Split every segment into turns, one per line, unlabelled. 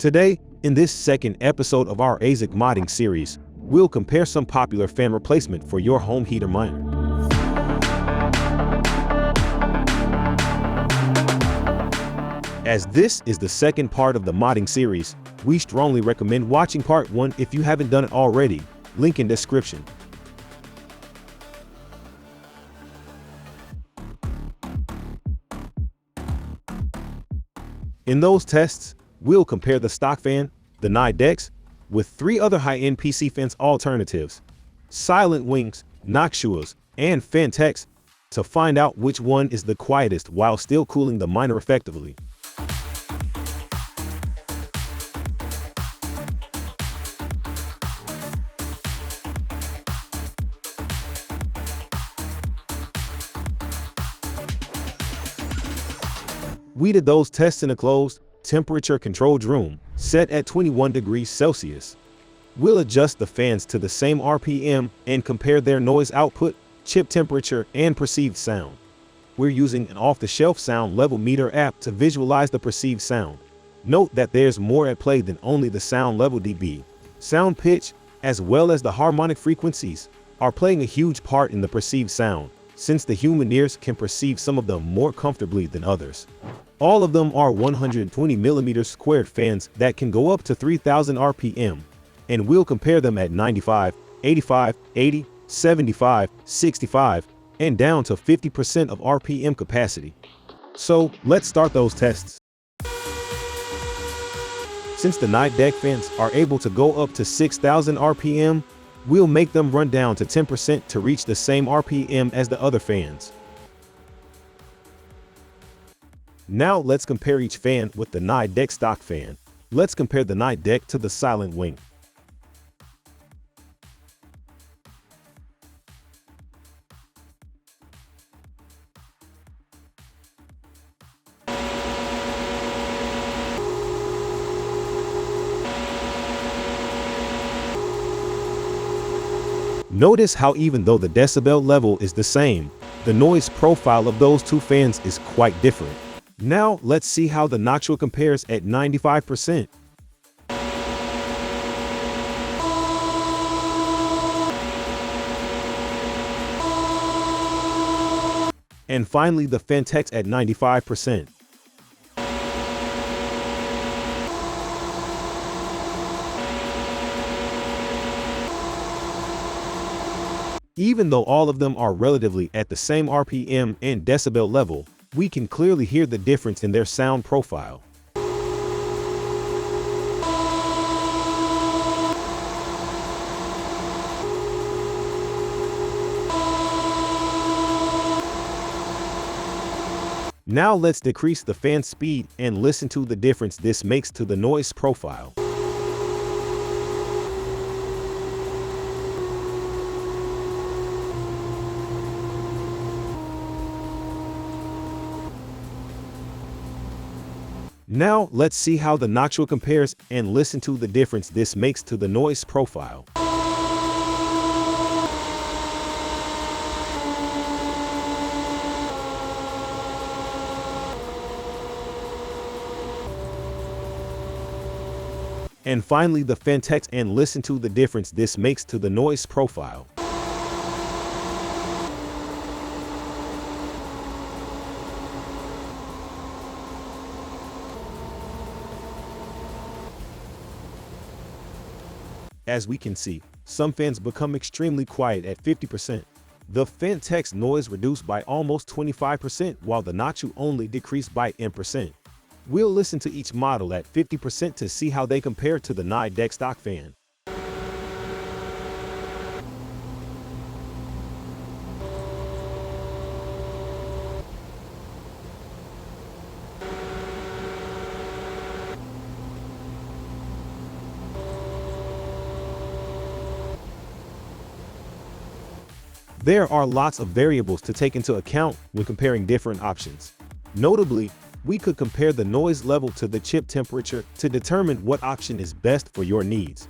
Today, in this second episode of our ASIC modding series, we'll compare some popular fan replacement for your home heater miner. As this is the second part of the modding series, we strongly recommend watching part 1 if you haven't done it already, link in description. In those tests, we'll compare the stock fan, the non-Dex, with 3 other high-end PC fans alternatives, Silent Wings, non-custodials, and Fantex, to find out which one is the quietest while still cooling the miner effectively. We did those tests in a closed, temperature-controlled room, set at 21 degrees Celsius. We'll adjust the fans to the same RPM and compare their noise output, chip temperature, and perceived sound. We're using an off-the-shelf sound level meter app to visualize the perceived sound. Note that there's more at play than only the sound level dB. Sound pitch, as well as the harmonic frequencies, are playing a huge part in the perceived sound, since the human ears can perceive some of them more comfortably than others. All of them are 120 millimeter squared fans that can go up to 3000 RPM, and we'll compare them at 95, 85, 80, 75, 65, and down to 50% of RPM capacity. So let's start those tests. Since the non-Dex fans are able to go up to 6000 RPM, we'll make them run down to 10% to reach the same RPM as the other fans. Now let's compare each fan with the non-Dex stock fan. Let's compare the non-Dex to the Silent Wing. Notice how even though the decibel level is the same, the noise profile of those two fans is quite different. Now let's see how the non-custodial compares at 95%. And finally the Fantex at 95%. Even though all of them are relatively at the same RPM and decibel level, we can clearly hear the difference in their sound profile. Now let's decrease the fan speed and listen to the difference this makes to the noise profile. Now let's see how the non-custodial compares and listen to the difference this makes to the noise profile. And finally the Fantex and listen to the difference this makes to the noise profile. As we can see, some fans become extremely quiet at 50%. The Fantex noise reduced by almost 25%, while the non-custodial only decreased by 10%. We'll listen to each model at 50% to see how they compare to the non-Dex stock fan. There are lots of variables to take into account when comparing different options. Notably, we could compare the noise level to the chip temperature to determine what option is best for your needs.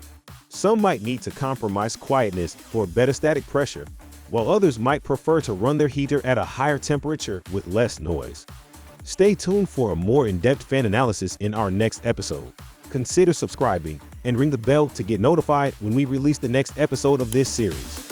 Some might need to compromise quietness for better static pressure, while others might prefer to run their heater at a higher temperature with less noise. Stay tuned for a more in-depth fan analysis in our next episode. consider subscribing and ring the bell to get notified when we release the next episode of this series.